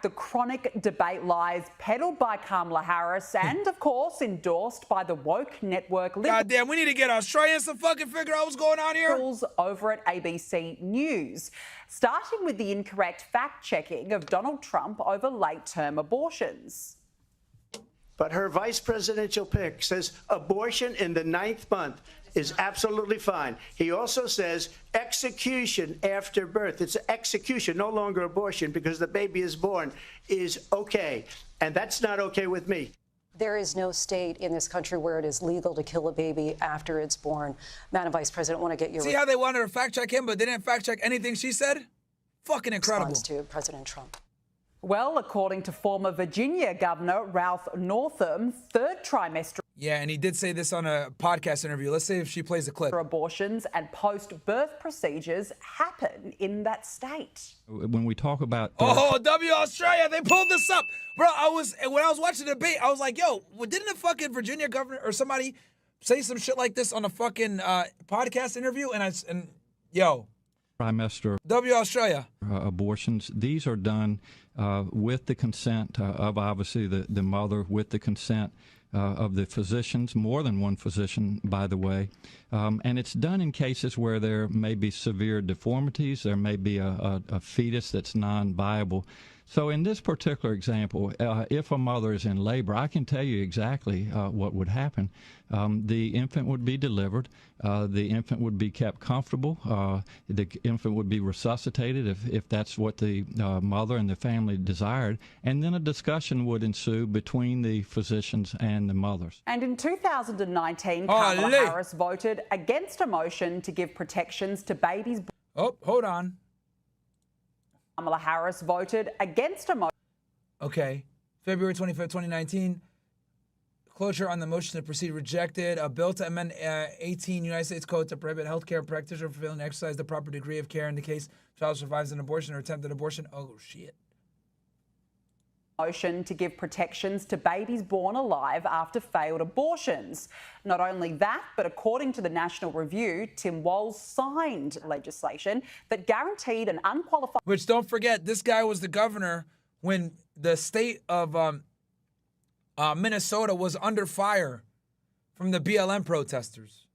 The chronic debate lies peddled by Kamala Harris and, of course, endorsed by the woke network God damn, we need to get Australians to fucking figure out what's going on here. Over at ABC News, starting with the incorrect fact-checking of Donald Trump over late-term abortions. But her vice presidential pick says abortion in the 9th month is absolutely fine. He also says execution after birth. It's execution, no longer abortion, because the baby is born, is okay. And that's not okay with me. There is no state in this country where it is legal to kill a baby after it's born. Madam Vice President, I want to get your... See how they wanted to fact check him, but they didn't fact check anything she said? Fucking incredible. ...to President Trump. Well, according to former Virginia Governor Ralph Northam, third trimester... Yeah, and he did say this on a podcast interview. Let's see if she plays the clip. ...abortions and post-birth procedures happen in that state. When we talk about... Oh, W Australia, they pulled this up. Bro, when I was watching the debate, I was like, yo, didn't a fucking Virginia governor or somebody say some shit like this on a fucking podcast interview? And yo... Trimester W Australia. Abortions, these are done with the consent of obviously the mother, with the consent of the physicians, more than one physician, by the way. And it's done in cases where there may be severe deformities, there may be a fetus that's non-viable. So in this particular example, if a mother is in labor, I can tell you exactly what would happen. The infant would be delivered. The infant would be kept comfortable. The infant would be resuscitated if that's what the mother and the family desired. And then a discussion would ensue between the physicians and the mothers. And in 2019, Kamala Harris voted against a motion to give protections to babies. Oh, hold on. Kamala Harris voted against a motion. Okay. February 25th, 2019. Closure on the motion to proceed rejected. A bill to amend 18 United States Code to prohibit healthcare practitioners from failing to exercise the proper degree of care in the case child survives an abortion or attempted abortion. Oh, shit. Motion to give protections to babies born alive after failed abortions. Not only that, but according to the National Review, Tim Walz signed legislation that guaranteed an unqualified... Which, don't forget, this guy was the governor when the state of Minnesota was under fire from the BLM protesters.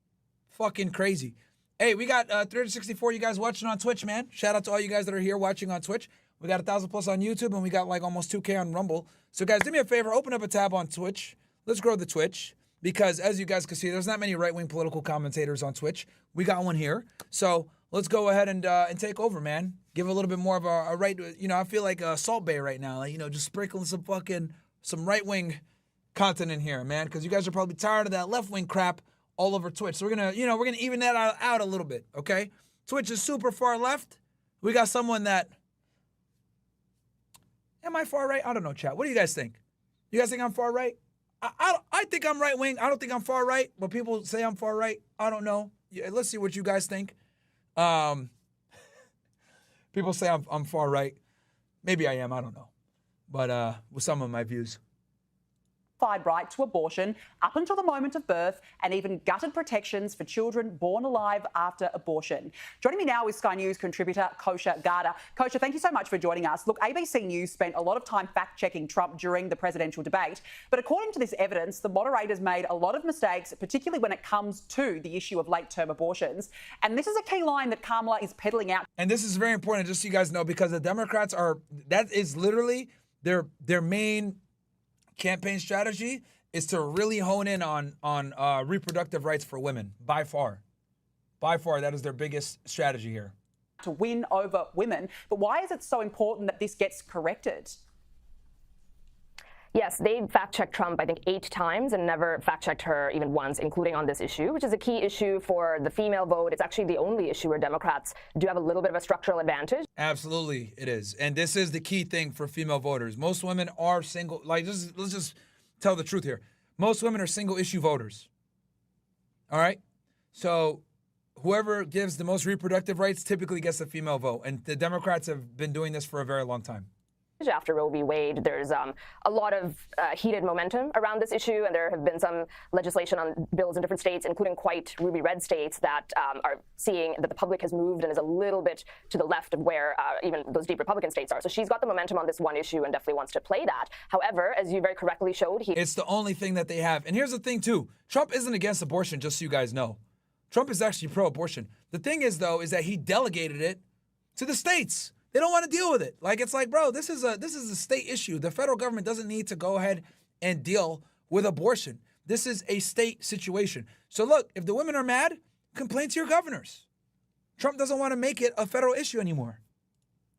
Fucking crazy. Hey, we got 364 you guys watching on Twitch, man. Shout out to all you guys that are here watching on Twitch. We got 1,000 plus on YouTube, and we got like almost 2K on Rumble. So, guys, do me a favor. Open up a tab on Twitch. Let's grow the Twitch because, as you guys can see, there's not many right-wing political commentators on Twitch. We got one here. So, let's go ahead and take over, man. Give a little bit more of a right. You know, I feel like a Salt Bay right now. Like, you know, just sprinkling some right-wing content in here, man, because you guys are probably tired of that left-wing crap all over Twitch. So, we're going to even that out a little bit, okay? Twitch is super far left. We got someone that... Am I far right? I don't know, chat. What do you guys think? You guys think I'm far right? I think I'm right wing. I don't think I'm far right, but people say I'm far right. I don't know. Yeah, let's see what you guys think. People say I'm far right. Maybe I am. I don't know. But with some of my views. Right to abortion up until the moment of birth and even gutted protections for children born alive after abortion. Joining me now is Sky News contributor Kosha Garda. Kosha, thank you so much for joining us. Look, ABC News spent a lot of time fact-checking Trump during the presidential debate, but according to this evidence, the moderators made a lot of mistakes, particularly when it comes to the issue of late-term abortions. And this is a key line that Kamala is peddling out. And this is very important, just so you guys know, because the Democrats that is literally their main campaign strategy is to really hone in on reproductive rights for women. By far, that is their biggest strategy here. To win over women. But why is it so important that this gets corrected? Yes, they fact-checked Trump, I think, 8 times and never fact-checked her even once, including on this issue, which is a key issue for the female vote. It's actually the only issue where Democrats do have a little bit of a structural advantage. Absolutely, it is. And this is the key thing for female voters. Most women are single. Like, let's just tell the truth here. Most women are single-issue voters. All right? So whoever gives the most reproductive rights typically gets the female vote. And the Democrats have been doing this for a very long time. after Roe v. Wade. There's a lot of heated momentum around this issue, and there have been some legislation on bills in different states, including quite ruby red states, that are seeing that the public has moved and is a little bit to the left of where even those deep Republican states are. So she's got the momentum on this one issue and definitely wants to play that. However, as you very correctly showed, it's the only thing that they have. And here's the thing, too. Trump isn't against abortion, just so you guys know. Trump is actually pro-abortion. The thing is, though, is that he delegated it to the states. They don't want to deal with it. Like, it's like, bro, this is a state issue. The federal government doesn't need to go ahead and deal with abortion. This is a state situation. So look, if the women are mad, complain to your governors. Trump doesn't want to make it a federal issue anymore.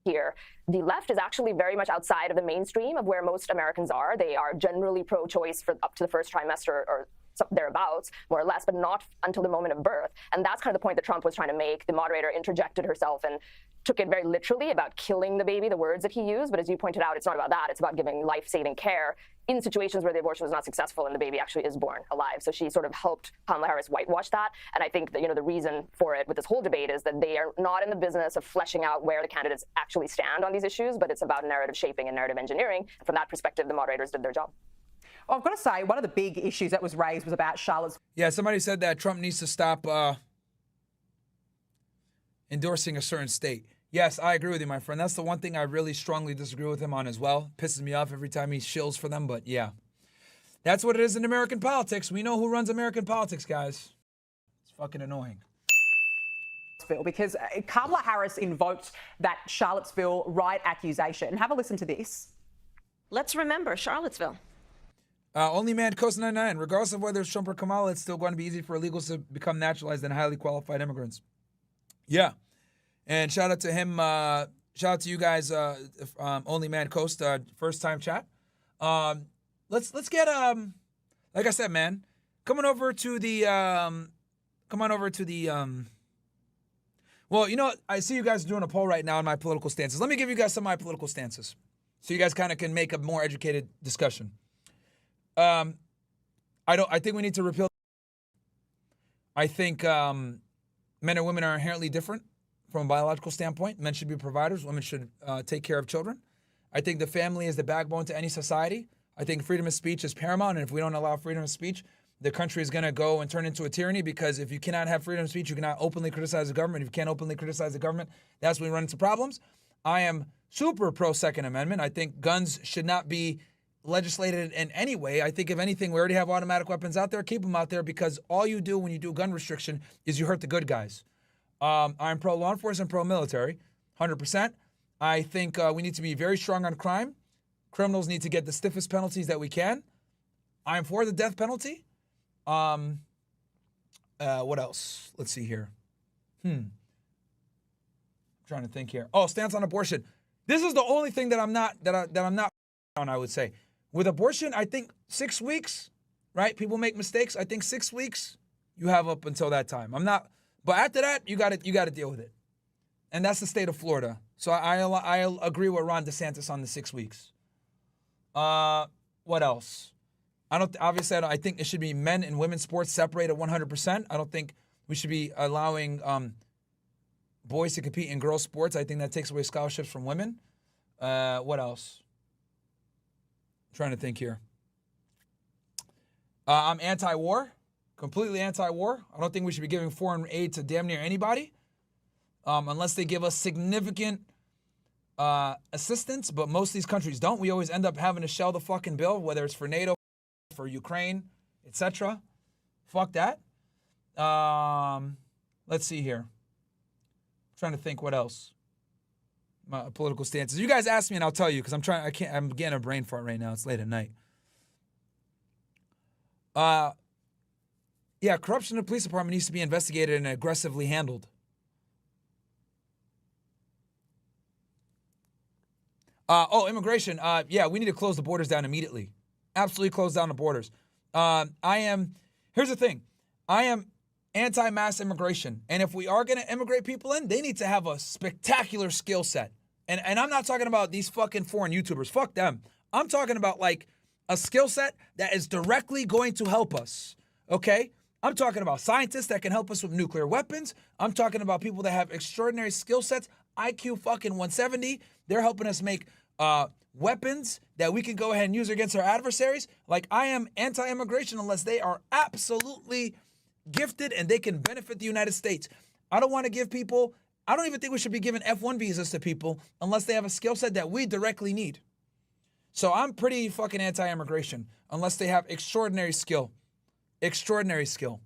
Here, the left is actually very much outside of the mainstream of where most Americans are. They are generally pro-choice for up to the first trimester or thereabouts, more or less, but not until the moment of birth. And that's kind of the point that Trump was trying to make. The moderator interjected herself and took it very literally about killing the baby, the words that he used. But as you pointed out, it's not about that. It's about giving life-saving care in situations where the abortion was not successful and the baby actually is born alive. So she sort of helped Kamala Harris whitewash that. And I think that, the reason for it with this whole debate is that they are not in the business of fleshing out where the candidates actually stand on these issues, but it's about narrative shaping and narrative engineering. From that perspective, the moderators did their job. Well, I've got to say, one of the big issues that was raised was about Charlotte's. Yeah, somebody said that Trump needs to stop endorsing a certain state. Yes, I agree with you, my friend. That's the one thing I really strongly disagree with him on as well. Pisses me off every time he shills for them, but yeah. That's what it is in American politics. We know who runs American politics, guys. It's fucking annoying. Because Kamala Harris invoked that Charlottesville riot accusation. Have a listen to this. Let's remember Charlottesville. Only man Coast 99. Regardless of whether it's Trump or Kamala, it's still going to be easy for illegals to become naturalized and highly qualified immigrants. Yeah. And shout out to him. Shout out to you guys, Only Man Coast, first time chat. Let's get like I said, man, come on over to the well, I see you guys doing a poll right now on my political stances. Let me give you guys some of my political stances so you guys kind of can make a more educated discussion. I think we need to repeal. I think men and women are inherently different from a biological standpoint. Men should be providers. Women should take care of children. I think the family is the backbone to any society. I think freedom of speech is paramount. And if we don't allow freedom of speech, the country is going to go and turn into a tyranny, because if you cannot have freedom of speech, you cannot openly criticize the government. If you can't openly criticize the government, that's when we run into problems. I am super pro Second Amendment. I think guns should not be legislated in any way. I think if anything, we already have automatic weapons out there. Keep them out there, because all you do when you do gun restriction is you hurt the good guys. I'm pro law enforcement, pro military, 100%. I think we need to be very strong on crime. Criminals need to get the stiffest penalties that we can. I'm for the death penalty. What else? Let's see here. I'm trying to think here. Oh, stance on abortion. This is the only thing that I'm not on, I would say. With abortion, I think 6 weeks, right? People make mistakes. I think 6 weeks, you have up until that time. But after that, you got to deal with it. And that's the state of Florida. So I agree with Ron DeSantis on the 6 weeks. What else? I think it should be men and women's sports separated 100%. I don't think we should be allowing boys to compete in girls' sports. I think that takes away scholarships from women. What else? I'm trying to think here. I'm anti-war, completely anti-war. I don't think we should be giving foreign aid to damn near anybody unless they give us significant assistance. But most of these countries don't. We always end up having to shell the fucking bill, whether it's for NATO, for Ukraine, etc. Fuck that. Let's see here. I'm trying to think what else. My political stances. You guys ask me and I'll tell you, because I'm getting a brain fart right now. It's late at night. Yeah, corruption in the police department needs to be investigated and aggressively handled. Immigration. Yeah, we need to close the borders down immediately. Absolutely close down the borders. Here's the thing. I am anti-mass immigration. And if we are going to immigrate people in, they need to have a spectacular skill set. And I'm not talking about these fucking foreign YouTubers. Fuck them. I'm talking about like a skill set that is directly going to help us. Okay? I'm talking about scientists that can help us with nuclear weapons. I'm talking about people that have extraordinary skill sets, IQ fucking 170. They're helping us make weapons that we can go ahead and use against our adversaries. Like, I am anti-immigration unless they are absolutely gifted and they can benefit the United States. I don't want to give people, I don't even think we should be giving F1 visas to people unless they have a skill set that we directly need. So I'm pretty fucking anti-immigration unless they have extraordinary skill. Extraordinary skill.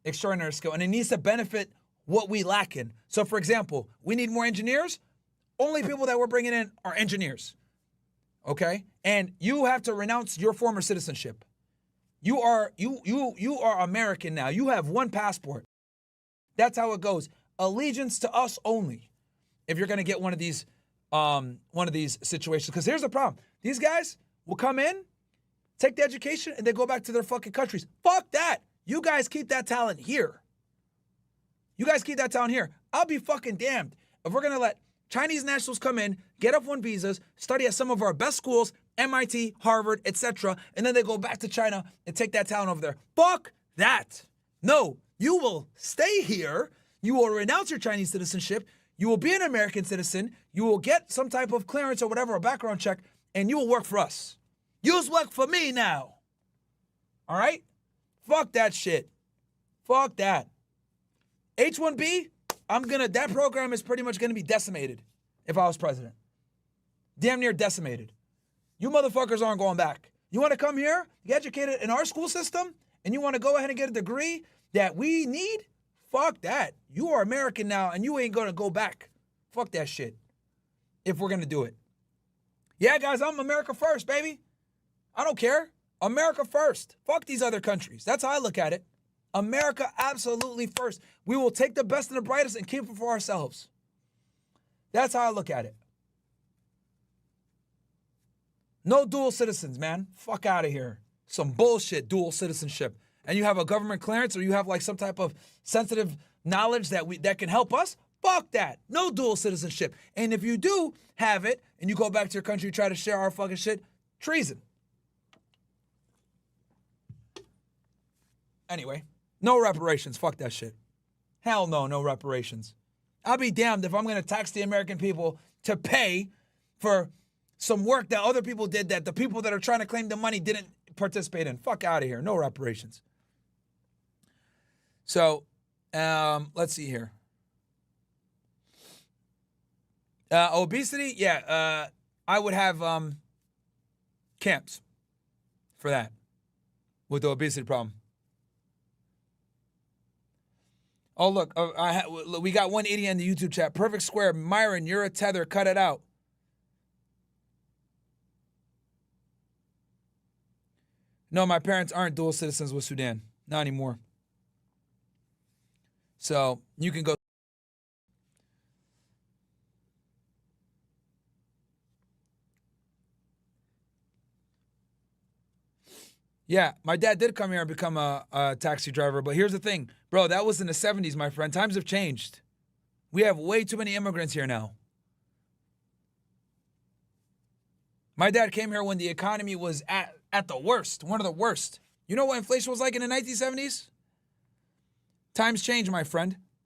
Extraordinary skill. And it needs to benefit what we lack in. So, for example, we need more engineers. Only people that we're bringing in are engineers. Okay? And you have to renounce your former citizenship. You are American now. You have one passport. That's how it goes. Allegiance to us only. If you're going to get one of these situations. Because here's the problem. These guys will come in, take the education, and they go back to their fucking countries. Fuck that. You guys keep that talent here. You guys keep that talent here. I'll be fucking damned if we're going to let Chinese nationals come in, get F1 visas, study at some of our best schools, MIT, Harvard, etc., and then they go back to China and take that talent over there. Fuck that. No, you will stay here. You will renounce your Chinese citizenship. You will be an American citizen. You will get some type of clearance or whatever, a background check, and you will work for us. You'll work for me now. All right? Fuck that shit. Fuck that. H-1B, that program is pretty much gonna be decimated if I was president. Damn near decimated. You motherfuckers aren't going back. You wanna come here, get educated in our school system, and you wanna go ahead and get a degree that we need? Fuck that. You are American now, and you ain't gonna go back. Fuck that shit. If we're gonna do it. Yeah, guys, I'm America first, baby. I don't care. America first. Fuck these other countries. That's how I look at it. America absolutely first. We will take the best and the brightest and keep it for ourselves. That's how I look at it. No dual citizens, man. Fuck out of here. Some bullshit dual citizenship. And you have a government clearance or you have like some type of sensitive knowledge that can help us. Fuck that. No dual citizenship. And if you do have it and you go back to your country, try to share our fucking shit, treason. Anyway, no reparations. Fuck that shit. Hell no, no reparations. I'll be damned if I'm going to tax the American people to pay for some work that other people did that the people that are trying to claim the money didn't participate in. Fuck out of here. No reparations. So, let's see here. Obesity, yeah, I would have camps for that with the obesity problem. Oh, look, we got one idiot in the YouTube chat. Perfect square. Myron, you're a tether. Cut it out. No, my parents aren't dual citizens with Sudan. Not anymore. So you can go. Yeah, my dad did come here and become a taxi driver, but here's the thing. Bro, that was in the 70s, my friend. Times have changed. We have way too many immigrants here now. My dad came here when the economy was at the worst, one of the worst. You know what inflation was like in the 1970s? Times change, my friend.